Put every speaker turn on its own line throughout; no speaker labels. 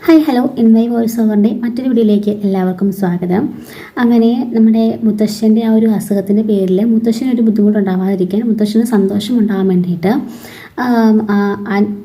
Hi hello in my voice ഓവറിൻ്റെ മറ്റൊരു വീഡിയോയിലേക്ക് എല്ലാവർക്കും സ്വാഗതം. അങ്ങനെ നമ്മുടെ മുത്തശ്ശൻ്റെ ആ ഒരു അസുഖത്തിൻ്റെ പേരിൽ മുത്തശ്ശനൊരു ബുദ്ധിമുട്ടുണ്ടാവാതിരിക്കാൻ, മുത്തശ്ശന് സന്തോഷം ഉണ്ടാകാൻ വേണ്ടിയിട്ട്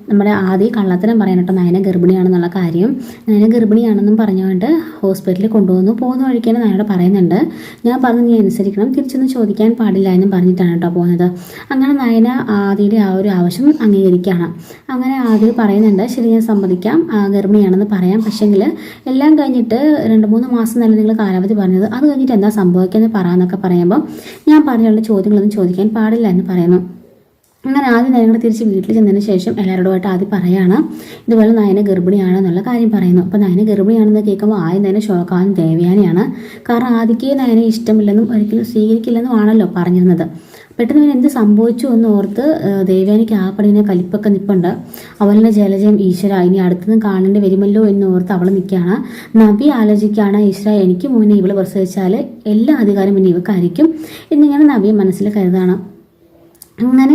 നമ്മുടെ ആദ്യം കള്ളത്തരം പറയാൻ കേട്ടോ നയന ഗർഭിണിയാണെന്നുള്ള കാര്യം. നയന ഗർഭിണിയാണെന്നും പറഞ്ഞുകൊണ്ട് ഹോസ്പിറ്റലിൽ കൊണ്ടുപോകുന്നു. പോകുന്ന വഴിക്ക് തന്നെ നയനോട് പറയുന്നുണ്ട്, ഞാൻ പറഞ്ഞു നീ അനുസരിക്കണം, തിരിച്ചൊന്നും ചോദിക്കാൻ പാടില്ല എന്നും പറഞ്ഞിട്ടാണ് കേട്ടോ പോകുന്നത്. അങ്ങനെ നയന ആദിയുടെ ആ ഒരു ആവശ്യം അംഗീകരിക്കുകയാണ്. അങ്ങനെ ആദ്യം പറയുന്നുണ്ട്, ശരി ഞാൻ സമ്മതിക്കാം, ഗർഭിണിയാണെന്ന് പറയാം, പക്ഷേങ്കിൽ എല്ലാം കഴിഞ്ഞിട്ട് 2-3 മാസം നല്ല നിങ്ങൾ കാലാവധി പറഞ്ഞത്, അത് കഴിഞ്ഞിട്ട് എന്താ സംഭവിക്കുന്നത് പറയാമെന്നൊക്കെ പറയുമ്പോൾ ഞാൻ പറഞ്ഞുള്ള ചോദ്യങ്ങളൊന്നും ചോദിക്കാൻ പാടില്ല എന്ന് പറയുന്നു. അങ്ങനെ ആദ്യം നയനങ്ങൾ തിരിച്ച് വീട്ടിൽ ചെന്നതിന് ശേഷം എല്ലാവരോടുമായിട്ട് ആദ്യം പറയുകയാണ് ഇതുപോലെ നയന ഗർഭിണിയാണെന്നുള്ള കാര്യം പറയുന്നു. അപ്പോൾ നയന ഗർഭിണിയാണെന്ന് കേൾക്കുമ്പോൾ ആദ്യം തന്നെ ഷോക്കാവുന്ന ദേവയാനിയാണ്. കാരണം ആദ്യക്ക് നയനെ ഇഷ്ടമില്ലെന്നും ഒരിക്കലും സ്വീകരിക്കില്ലെന്നും ആണല്ലോ പറഞ്ഞിരുന്നത്. പെട്ടെന്ന് ഇവൻ എന്ത് സംഭവിച്ചു എന്ന് ഓർത്ത് ദേവയാനിക്ക് ആപ്പടിനെ കലിപ്പൊക്കെ നിൽപ്പുണ്ട്. അവളുടെ ജലജയം ഈശ്വര ഇനി അടുത്തുനിന്ന് കാണേണ്ടി വരുമല്ലോ എന്ന് ഓർത്ത് അവൾ നിൽക്കുകയാണ്. നബി ആലോചിക്കുകയാണ്, ഈശ്വര എനിക്ക് മുന്നേ ഇവള് പ്രസവിച്ചാൽ എല്ലാ അധികാരം പിന്നെ ഇവക്കായിരിക്കും എന്നിങ്ങനെ നബിയെ മനസ്സിൽ കരുതാണ്. അങ്ങനെ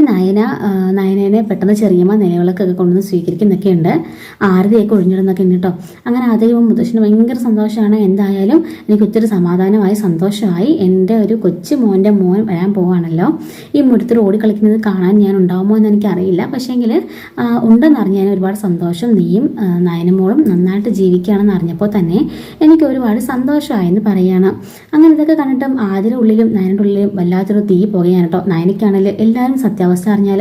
നയനേനെ പെട്ടെന്ന് ചെറിയമ്മ നിലവിളക്കൊക്കെ കൊണ്ടുവന്ന് സ്വീകരിക്കുന്നൊക്കെയുണ്ട്. ആരതിയൊക്കെ ഒഴിഞ്ഞിടുന്നൊക്കെ ഉണ്ട് കേട്ടോ. അങ്ങനെ ആദ്യം മുത്തശ്ശന് ഭയങ്കര സന്തോഷമാണ്. എന്തായാലും എനിക്ക് ഒത്തിരി സമാധാനമായി, സന്തോഷമായി. എൻ്റെ ഒരു കൊച്ചു മോൻ വരാൻ പോവാണല്ലോ. ഈ മുറ്റത്തിൽ ഓടിക്കളിക്കുന്നത് കാണാൻ ഞാൻ ഉണ്ടാവുമോ എന്ന് എനിക്കറിയില്ല, പക്ഷേങ്കിൽ ഉണ്ടെന്നറിഞ്ഞ് ഞാൻ ഒരുപാട് സന്തോഷം. നീയും നയനമോളും നന്നായിട്ട് ജീവിക്കുകയാണെന്ന് അറിഞ്ഞപ്പോൾ തന്നെ എനിക്ക് ഒരുപാട് സന്തോഷമായെന്ന് പറയുകയാണ്. അങ്ങനെ ഇതൊക്കെ കണ്ടിട്ടും ആദ്യയുടെ ഉള്ളിലും നയനയുടെ ഉള്ളിലും വല്ലാത്തൊരു തീ പോകുകയാണ് കേട്ടോ. നയനയ്ക്കാണെങ്കിൽ എല്ലാവരും സത്യാവസ്ഥ അറിഞ്ഞാൽ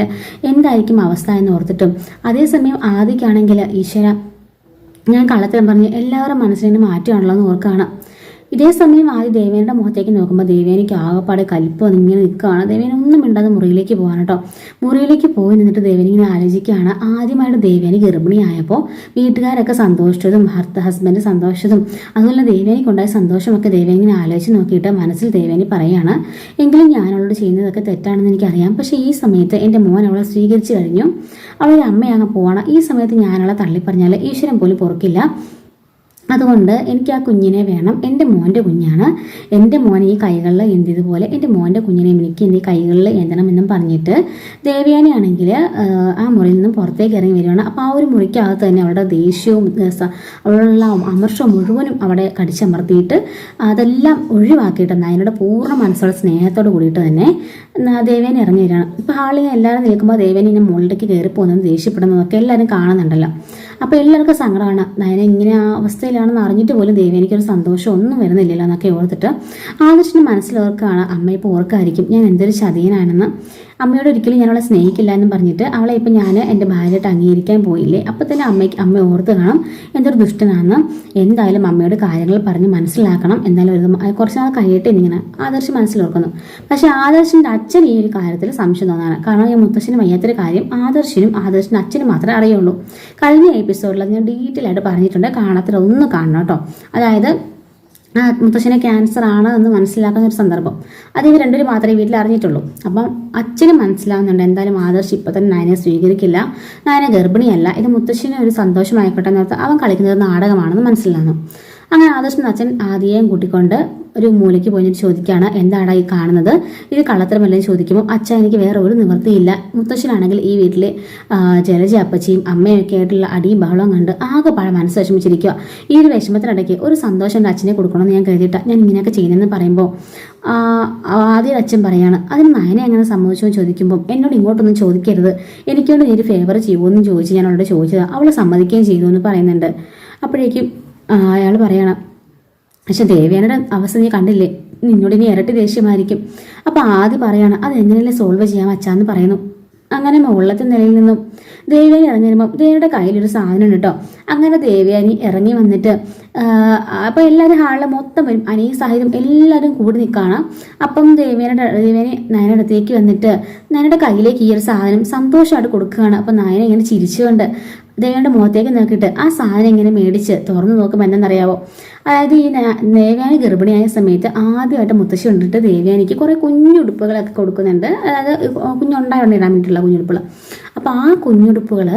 എന്തായിരിക്കും അവസ്ഥ എന്ന് ഓർത്തിട്ടും, അതേസമയം ആദിക്കാണെങ്കിൽ ഈശ്വര ഞാൻ കള്ളത്തരം പറഞ്ഞ് എല്ലാവരും മനസ്സിനെ മാറ്റുകയാണല്ലോ എന്ന് ഓർക്കുകയാണ്. ഇതേ സമയം ആദ്യം ദേവേൻ്റെ മുഖത്തേക്ക് നോക്കുമ്പോൾ ദേവേനിക്ക് ആകെപ്പാടെ കലിപ്പ് ഇങ്ങനെ നിൽക്കുകയാണ്. ദേവേന ഒന്നും മിണ്ടാതെ മുറിയിലേക്ക് പോകാൻ കേട്ടോ. മുറിയിലേക്ക് പോയി നിന്നിട്ട് ദേവേനി ഇങ്ങനെ ആലോചിക്കുകയാണ്. ആദ്യമായിട്ട് ദേവേനി ഗർഭിണിയായപ്പോൾ വീട്ടുകാരൊക്കെ സന്തോഷിച്ചതും ഹസ്ബൻഡ് സന്തോഷിച്ചതും അതുപോലെ ദേവേനിക്കുണ്ടായ സന്തോഷമൊക്കെ ദേവേനി ഇങ്ങനെ ആലോചിച്ച് നോക്കിയിട്ട് മനസ്സിൽ ദേവേനി പറയുകയാണ്, എങ്കിലും ഞാൻ അവളോട് ചെയ്യുന്നതൊക്കെ തെറ്റാണെന്ന് എനിക്കറിയാം, പക്ഷേ ഈ സമയത്ത് എൻ്റെ മോൻ അവളെ സ്വീകരിച്ചു കഴിഞ്ഞു, അവളൊരു അമ്മയാകാൻ പോവാണ്. ഈ സമയത്ത് ഞാനവളെ തള്ളിപ്പറഞ്ഞാൽ ഈശ്വരൻ പോലും പൊറുക്കില്ല. അതുകൊണ്ട് എനിക്ക് ആ കുഞ്ഞിനെ വേണം, എൻ്റെ മോൻ്റെ കുഞ്ഞാണ്, എൻ്റെ മോനെ ഈ കൈകളിൽ എന്തിയതുപോലെ എൻ്റെ മോൻ്റെ കുഞ്ഞിനെ എനിക്ക് എൻ്റെ കൈകളിൽ എന്തണം എന്നും പറഞ്ഞിട്ട് ദേവയാനി ആണെങ്കിൽ ആ മുറിയിൽ നിന്നും പുറത്തേക്ക് ഇറങ്ങി വരികയാണ്. അപ്പോൾ ആ ഒരു മുറിക്കകത്ത് തന്നെ അവളുടെ ദേഷ്യവും അവളുള്ള അമർഷവും മുഴുവനും അവിടെ കടിച്ചമർത്തിയിട്ട് അതെല്ലാം ഒഴിവാക്കിയിട്ട് നയനയുടെ പൂർണ്ണ മനസ്സുള്ള സ്നേഹത്തോട് കൂടിയിട്ട് തന്നെ ദേവേനി ഇറങ്ങി വരികയാണ്. ഇപ്പോൾ ഹാളിൽ എല്ലാവരും നിൽക്കുമ്പോൾ ദേവേനി ഇങ്ങനെ മുകളിലേക്ക് കയറി പോകുന്നതും ദേഷ്യപ്പെടുന്നതൊക്കെ എല്ലാവരും കാണുന്നുണ്ടല്ലോ. അപ്പോൾ എല്ലാവർക്കും സങ്കടമാണ്. നയന ഇങ്ങനെ ആ അവസ്ഥയിലാണെന്ന് അറിഞ്ഞിട്ട് പോലും ദേവേനിക്കൊരു സന്തോഷം ഒന്നും വരുന്നില്ലല്ലോ എന്നൊക്കെ ഓർത്തിട്ട് ആദർശിന് മനസ്സിലോർക്കാണ് അമ്മയിപ്പോൾ ഓർക്കായിരിക്കും ഞാൻ എന്തൊരു ചതിയനാണെന്ന്. അമ്മയോട് ഒരിക്കലും ഞാൻ അവളെ സ്നേഹിക്കില്ല എന്നും പറഞ്ഞിട്ട് അവളെ ഇപ്പം ഞാൻ എൻ്റെ ഭാര്യയായിട്ട് അംഗീകരിക്കാൻ പോയില്ലേ, അപ്പോൾ തന്നെ അമ്മ ഓർത്ത് കാണും എന്തൊരു ദുഷ്ടനാണെന്ന്. എന്തായാലും അമ്മയോട് കാര്യങ്ങൾ പറഞ്ഞ് മനസ്സിലാക്കണം, എന്തായാലും കുറച്ച് നാൾ കഴിയട്ടെ എന്നിങ്ങനെ ആദർശ് മനസ്സിലോർക്കുന്നു. പക്ഷേ ആദർശിൻ്റെ അച്ഛൻ ഈ ഒരു കാര്യത്തിൽ സംശയം തോന്നാണ്. കാരണം ഈ മുത്തശ്ശന് വയ്യാത്തൊരു കാര്യം ആദർശിൻ്റെ അച്ഛനും മാത്രമേ അറിയുള്ളൂ. കഴിഞ്ഞ എപ്പിസോഡിൽ ഞാൻ ഡീറ്റെയിൽ ആയിട്ട് പറഞ്ഞിട്ടുണ്ട്, കാണാത്ത ഒന്ന് കാണണം കേട്ടോ. അതായത് മുത്തശ്ശന് ക്യാൻസർ ആണ് എന്ന് മനസ്സിലാക്കുന്ന ഒരു സന്ദർഭം അത് ഇവർ രണ്ടുപേരും മാത്രമേ വീട്ടിൽ അറിഞ്ഞിട്ടുള്ളൂ. അപ്പം അച്ഛന് മനസ്സിലാവുന്നുണ്ട് എന്തായാലും ആദർശ് ഇപ്പം തന്നെ നയനെ സ്വീകരിക്കില്ല, നയനെ ഗർഭിണിയല്ല, ഇത് മുത്തശ്ശന് ഒരു സന്തോഷമായിക്കോട്ടെ എന്നോർത്ത് അവൻ കളിക്കുന്നത് നാടകമാണെന്ന് മനസ്സിലാകുന്നു. അങ്ങനെ ആദർശിൻ്റെ അച്ഛൻ ആദ്യം കൂട്ടിക്കൊണ്ട് ഒരു മൂലയ്ക്ക് പോയിട്ട് ചോദിക്കുകയാണ്, എന്താണ് ഈ കാണുന്നത്, ഇത് കള്ളത്തരമല്ലെന്ന് ചോദിക്കുമ്പോൾ അച്ഛൻ എനിക്ക് വേറെ ഒരു നിവൃത്തിയില്ല, മുത്തശ്ശനാണെങ്കിൽ ഈ വീട്ടിലെ ജലജ അപ്പച്ചിയും അമ്മയൊക്കെ ആയിട്ടുള്ള അടിയും ബഹളവും കണ്ട് ആകെപ്പാടെ മനസ്സ് വിഷമിച്ചിരിക്കുക. ഈ ഒരു വിഷമത്തിനിടയ്ക്ക് ഒരു സന്തോഷം എൻ്റെ അച്ഛനെ കൊടുക്കണമെന്ന് ഞാൻ കരുതിയിട്ടാണ് ഞാൻ ഇങ്ങനെയൊക്കെ ചെയ്യുന്നതെന്ന് പറയുമ്പോൾ ആദ്യം അച്ഛൻ പറയാണ്, അതിന് നയന എങ്ങനെ സമ്മതിച്ചു എന്ന് ചോദിക്കുമ്പോൾ എന്നോട് ഇങ്ങോട്ടൊന്നും ചോദിക്കരുത്, എനിക്കൊണ്ട് നീ ഒരു ഫേവർ ചെയ്യുമെന്ന് ചോദിച്ച് ഞാൻ അവളോട് ചോദിച്ചത്, അവൾ സമ്മതിക്കുകയും ചെയ്തു എന്ന് പറയുന്നുണ്ട്. അപ്പോഴേക്കും അയാൾ പറയണം, പക്ഷെ ദേവയാനിയുടെ അവസ്ഥ നീ കണ്ടില്ലേ, നിന്നോട് ഇനി ഇരട്ടി ദേഷ്യമായിരിക്കും. അപ്പോൾ ആദ്യം പറയാണ്, അത് എങ്ങനെയല്ലേ സോൾവ് ചെയ്യാൻ വച്ചാന്ന് പറയുന്നു. അങ്ങനെ മുകളിലത്തെ നിലയിൽ നിന്നും ദേവയാനി ഇറങ്ങി വരുമ്പോൾ ദേവിയുടെ കയ്യിലൊരു സാധനം ഉണ്ട് കേട്ടോ. അങ്ങനെ ദേവയാനി ഇറങ്ങി വന്നിട്ട് അപ്പോൾ എല്ലാവരും ഹാളിൽ മൊത്തം വരും, അനിയും സാഹിബും എല്ലാവരും കൂടി നിൽക്കുകയാണ്. അപ്പം ദേവയാനി നയനയുടെ അടുത്തേക്ക് വന്നിട്ട് നയനയുടെ കയ്യിലേക്ക് ഈ ഒരു സാധനം സന്തോഷമായിട്ട് കൊടുക്കുകയാണ്. അപ്പം നയന ഇങ്ങനെ ചിരിച്ചുകൊണ്ട് ദേവയുടെ മുഖത്തേക്ക് നോക്കിയിട്ട് ആ സാധനം ഇങ്ങനെ മേടിച്ച് തുറന്നു നോക്കുമ്പോൾ എന്താണെന്നറിയാവോ, അതായത് ഈ ദേവയാനി ഗർഭിണിയായ സമയത്ത് ആദ്യമായിട്ട് മുത്തശ്ശി കൊണ്ടിട്ട് ദേവയാനിക്ക് കുറേ കുഞ്ഞുടുപ്പുകളൊക്കെ കൊടുക്കുന്നുണ്ട്. അതായത് കുഞ്ഞുണ്ടായി ഇടാൻ വേണ്ടിയിട്ടുള്ള കുഞ്ഞുടുപ്പുകൾ. അപ്പോൾ ആ കുഞ്ഞുടുപ്പുകൾ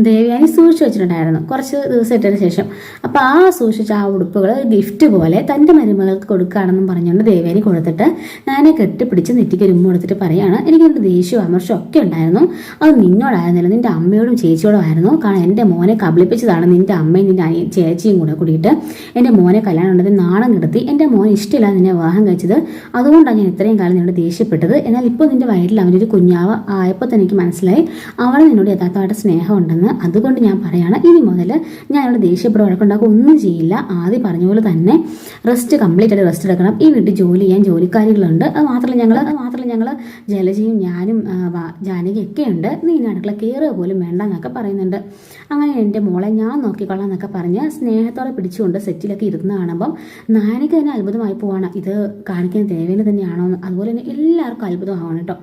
ദേവയാനി സൂക്ഷിച്ചു വെച്ചിട്ടുണ്ടായിരുന്നു കുറച്ച് ദിവസം ഇട്ടതിന് ശേഷം. അപ്പോൾ ആ സൂക്ഷിച്ച ആ ഉടുപ്പുകൾ ഗിഫ്റ്റ് പോലെ തൻ്റെ മരുമകൾക്ക് കൊടുക്കുകയാണെന്നും പറഞ്ഞുകൊണ്ട് ദേവയാനി കൊടുത്തിട്ട് ഞാനെ കെട്ടിപ്പിടിച്ച് നെറ്റിക്ക് ഒരു ഉമ്മ കൊടുത്തിട്ട് പറയാണ്, എനിക്കെൻ്റെ ദേഷ്യവും അമർഷവും ഒക്കെ ഉണ്ടായിരുന്നു, അത് നിന്നോടായിരുന്നില്ല, നിൻ്റെ അമ്മയോടും ചേച്ചിയോടും ആയിരുന്നു. കാരണം എൻ്റെ മോനെ കബളിപ്പിച്ചതാണ് നിൻ്റെ അമ്മയും നിൻ്റെ ചേച്ചിയും കൂടിയിട്ട് എൻ്റെ മോനെ കല്യാണം ഉണ്ടെങ്കിൽ നാണം കിടത്തി എൻ്റെ മോനെ ഇഷ്ടമില്ല നിന്നെ വിവാഹം കഴിച്ചത്. അതുകൊണ്ടാണ് ഞാൻ ഇത്രയും കാലം നിന്നോട് ദേഷ്യപ്പെട്ടത്. എന്നാൽ ഇപ്പോൾ നിൻ്റെ വയറ്റിൽ അവനൊരു കുഞ്ഞാവ് ആയപ്പോൾ തന്നെ എനിക്ക് മനസ്സിലായി അവൾ നിന്നോട് യഥാർത്ഥമായിട്ട് സ്നേഹം ഉണ്ടെന്ന്. അതുകൊണ്ട് ഞാൻ പറയാണ്, ഇനി മുതൽ ഞാൻ ഇവിടെ ദേഷ്യപ്പെടുക വഴക്കുണ്ടാക്കുക ഒന്നും ചെയ്യില്ല. ആദ്യം പറഞ്ഞ പോലെ തന്നെ കംപ്ലീറ്റ് ആയിട്ട് റെസ്റ്റ് എടുക്കണം. ഈ വീട്ടിൽ ജോലി ചെയ്യാൻ ജോലിക്കാരികളുണ്ട്. അത് മാത്രമല്ല ഞങ്ങൾ ജലജയും ഞാനും ജാനകിയൊക്കെ ഉണ്ട്. നീ ഇനി അടുക്കള കയറുക പോലും വേണ്ട എന്നൊക്കെ പറയുന്നുണ്ട്. അങ്ങനെ എൻ്റെ മോളെ ഞാൻ നോക്കിക്കൊള്ളാം എന്നൊക്കെ പറഞ്ഞ് സ്നേഹത്തോടെ പിടിച്ചുകൊണ്ട് സെറ്റിലൊക്കെ ഇരുന്ന് കാണുമ്പം നായകന് തന്നെ അത്ഭുതമായി പോവാണ്. ഇത് കാണിക്കുന്ന ദേവേന് തന്നെയാണോ എന്ന്. അതുപോലെ തന്നെ എല്ലാവർക്കും അത്ഭുതമാവണം കേട്ടോ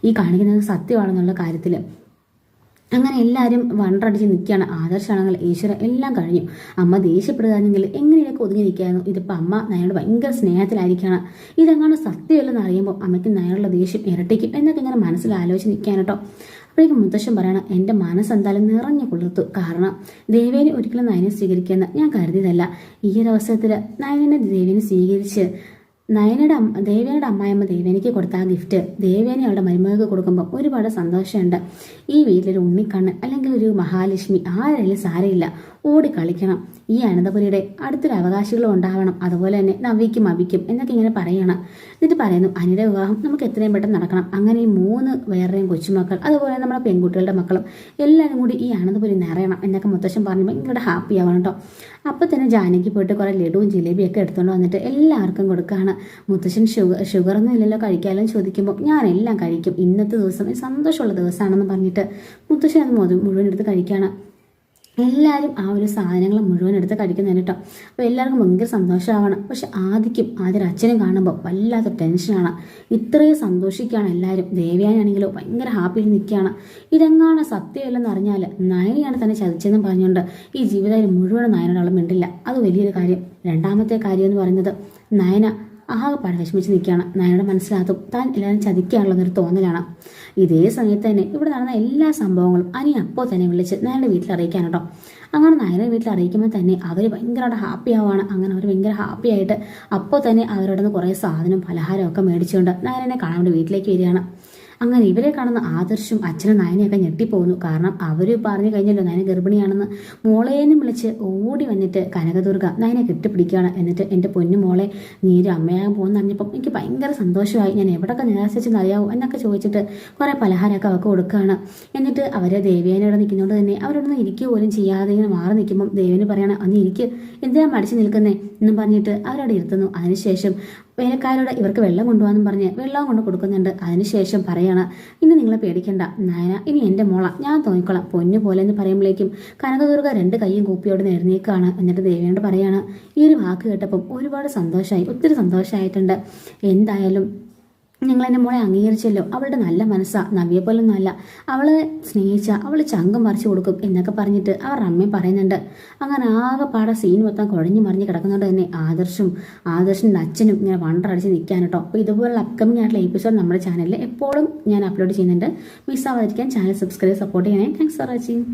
ഈ കാണിക്കുന്നത് സത്യമാണെന്നുള്ള കാര്യത്തിൽ. അങ്ങനെ എല്ലാവരും വണ്ടടിച്ച് നിൽക്കുകയാണ്. ആദർശാണെങ്കിൽ ഈശ്വര എല്ലാം കഴിഞ്ഞു. അമ്മ ദേഷ്യപ്പെടുകയാണെങ്കിൽ എങ്ങനെയൊക്കെ ഒതുങ്ങി നിൽക്കുകയായിരുന്നു. ഇതിപ്പോൾ അമ്മ നയനോട് ഭയങ്കര സ്നേഹത്തിലായിരിക്കുകയാണ്. ഇതെങ്ങനെ സത്യമല്ലെന്ന് അറിയുമ്പോൾ അമ്മയ്ക്ക് നയനുള്ള ദേഷ്യം ഇരട്ടിക്കും എന്നൊക്കെ ഇങ്ങനെ മനസ്സിൽ ആലോചിച്ച് നിൽക്കുകയാണ് കേട്ടോ. അപ്പോഴേക്കും മുത്തശ്ശൻ പറയണം, എൻ്റെ മനസ്സെന്തായാലും നിറഞ്ഞു കൊളുത്തു. കാരണം ദേവേനെ ഒരിക്കലും നയനെ സ്വീകരിക്കുമെന്ന് ഞാൻ കരുതിയതല്ല. ഈ ഒരു അവസരത്തിൽ നയനെ ദേവേനെ സ്വീകരിച്ച് ദേവേനയുടെ അമ്മായിയമ്മ ദേവേനിക്ക് കൊടുത്ത ആ ഗിഫ്റ്റ് ദേവേനി അവളുടെ മരുമകൾക്ക് കൊടുക്കുമ്പോൾ ഒരുപാട് സന്തോഷമുണ്ട്. ഈ വീട്ടിലൊരു ഉണ്ണിക്കണ്ണ് അല്ലെങ്കിൽ ഒരു മഹാലക്ഷ്മി ആരായാലും സാരമില്ല, ഓടി കളിക്കണം. ഈ അനന്തപുരിയുടെ അടുത്തൊരു അവകാശികളും ഉണ്ടാവണം. അതുപോലെ തന്നെ നവ്യയ്ക്കും അവിക്കും എന്നൊക്കെ ഇങ്ങനെ പറയണം. എന്നിട്ട് പറയുന്നു, അനിയുടെ വിവാഹം നമുക്ക് എത്രയും പെട്ടെന്ന് നടക്കണം. അങ്ങനെ ഈ 3 വേറെയും കൊച്ചുമക്കൾ അതുപോലെ നമ്മുടെ പെൺകുട്ടികളുടെ മക്കളും എല്ലാവരും കൂടി ഈ അനന്തപുരി നിറയണം എന്നൊക്കെ മുത്തശ്ശൻ പറഞ്ഞ് ഭയങ്കര ഹാപ്പി ആവണം കേട്ടോ. അപ്പോൾ തന്നെ ജാനകി പോയിട്ട് കുറേ ലഡുവും ജിലേബിയൊക്കെ എടുത്തുകൊണ്ട് വന്നിട്ട് എല്ലാവർക്കും കൊടുക്കുകയാണ്. മുത്തശ്ശൻ ഷുഗറൊന്നും ഇല്ലല്ലോ കഴിക്കാമല്ലോ ചോദിക്കുമ്പോൾ ഞാൻ എല്ലാം കഴിക്കും, ഇന്നത്തെ ദിവസം സന്തോഷമുള്ള ദിവസമാണെന്ന് പറഞ്ഞിട്ട് മുത്തശ്ശൻ അത് മുഴുവൻ എടുത്ത് കഴിക്കുകയാണ്. എല്ലാവരും ആ ഒരു സാധനങ്ങൾ മുഴുവൻ എടുത്ത് കഴിക്കുന്നതിന് കേട്ടോ. അപ്പോൾ എല്ലാവർക്കും ഭയങ്കര സന്തോഷമാവണം. പക്ഷെ ആദ്യം അച്ഛനും കാണുമ്പോൾ വല്ലാത്ത ടെൻഷനാണ്. ഇത്രയും സന്തോഷിക്കുകയാണ് എല്ലാവരും. ദേവയാനാണെങ്കിലോ ഭയങ്കര ഹാപ്പിയിൽ നിൽക്കുകയാണ്. ഇതെങ്ങാണ് സത്യമല്ലെന്ന് അറിഞ്ഞാൽ നയനയാണ് തന്നെ ചതിച്ചെന്നും പറഞ്ഞുകൊണ്ട് ഈ ജീവിതത്തിൽ മുഴുവൻ നയനോട് മിണ്ടില്ല. അത് വലിയൊരു കാര്യം. രണ്ടാമത്തെ കാര്യം എന്ന് പറയുന്നത് നയന ആകെപ്പാടെ വിഷമിച്ച് നിൽക്കുകയാണ്. നയനയുടെ മനസ്സിലാത്തും താൻ എല്ലാവരും ചതിക്കുകയാണുള്ളൊരു തോന്നലാണ്. ഇതേ സമയത്ത് തന്നെ ഇവിടെ നടന്ന എല്ലാ സംഭവങ്ങളും അനി അപ്പോൾ തന്നെ വിളിച്ച് നയനയുടെ വീട്ടിൽ അറിയിക്കാൻ കേട്ടോ. അങ്ങനെ നയനയുടെ വീട്ടിൽ അറിയിക്കുമ്പോൾ തന്നെ അവർ ഭയങ്കരമായിട്ട് ഹാപ്പി ആവുകയാണ്. അങ്ങനെ അവർ ഭയങ്കര ഹാപ്പി ആയിട്ട് അപ്പോൾ തന്നെ അവരുടെ നിന്ന് കുറേ സാധനം പലഹാരമൊക്കെ മേടിച്ചുകൊണ്ട് നയനെ കാണാൻ വേണ്ടി വീട്ടിലേക്ക് വരികയാണ്. അങ്ങനെ ഇവരെ കാണുന്ന ആദർശും അച്ഛനും നയനെയൊക്കെ ഞെട്ടിപ്പോകുന്നു. കാരണം അവർ പറഞ്ഞു കഴിഞ്ഞല്ലോ നയന ഗർഭിണിയാണെന്ന്. മോളേന്നും വിളിച്ച് ഓടി വന്നിട്ട് കനകദുർഗ നയനെ കെട്ടിപ്പിടിക്കുകയാണ്. എന്നിട്ട് എൻ്റെ പൊന്നു മോളെ നീ ഒരു അമ്മയാകാൻ പോകുന്ന അറിഞ്ഞപ്പം എനിക്ക് ഭയങ്കര സന്തോഷമായി, ഞാൻ എവിടെയൊക്കെ നിരാശിച്ചെന്ന് അറിയാവൂ എന്നൊക്കെ ചോദിച്ചിട്ട് കുറേ പലഹാരമൊക്കെ അവർക്ക് കൊടുക്കുകയാണ്. എന്നിട്ട് അവർ ദേവേനോട് നിൽക്കുന്നതുകൊണ്ട് തന്നെ അവരോടൊന്നും ഇരിക്കുക പോലും ചെയ്യാതെ ഇങ്ങനെ മാറി നിൽക്കുമ്പം ദേവേന് പറയണം, അന്ന് ഇരിക്കുക, എന്തിനാ മടിച്ച് നിൽക്കുന്നേ എന്നും പറഞ്ഞിട്ട് അവരവിടെ ഇരുത്തുന്നു. അതിനുശേഷം വേലക്കാരോട് ഇവർക്ക് വെള്ളം കൊണ്ടുപോകാമെന്നും പറഞ്ഞ് വെള്ളം കൊണ്ട് കൊടുക്കുന്നുണ്ട്. അതിനുശേഷം പറയാണ്, ഇനി നിങ്ങളെ പേടിക്കണ്ട നയന, ഇനി എൻ്റെ മോള ഞാൻ തോന്നിക്കൊള്ളാം പൊന്നു പോലെ എന്ന് പറയുമ്പോഴേക്കും കനകദുർഗ 2 കൈയും കൂപ്പിയോട് എഴുന്നേൽക്കുകയാണ്. എന്നിട്ട് ദേവിയോട് പറയാണ്, ഈ ഒരു വാക്ക് കേട്ടപ്പം ഒരുപാട് സന്തോഷമായി, ഒത്തിരി സന്തോഷമായിട്ടുണ്ട്. എന്തായാലും നിങ്ങൾ എൻ്റെ മോളെ അംഗീകരിച്ചല്ലോ. അവളുടെ നല്ല മനസ്സാ, നവ്യെ പോലൊന്നും അല്ല, അവളെ സ്നേഹിച്ച അവൾ ചങ്കം മറിച്ചു കൊടുക്കും എന്നൊക്കെ പറഞ്ഞിട്ട് അവർ അമ്മയും പറയുന്നുണ്ട്. അങ്ങനെ ആകെപ്പാടെ സീൻ മൊത്തം കുഴഞ്ഞു മറിഞ്ഞ് കിടക്കുന്നതുകൊണ്ട് തന്നെ ആദർശിൻ്റെ അച്ഛനും ഇങ്ങനെ വണ്ടടിച്ച് നിൽക്കാൻ കേട്ടോ. അപ്പോൾ ഇതുപോലുള്ള അപ്കമിങ് ആയിട്ടുള്ള എപ്പിസോഡ് നമ്മുടെ ചാനലിൽ എപ്പോഴും ഞാൻ അപ്ലോഡ് ചെയ്യുന്നുണ്ട്. മിസ്സാവാതിരിക്കാൻ ചാനൽ സബ്സ്ക്രൈബ് സപ്പോർട്ട് ചെയ്യണേ. Thanks for watching.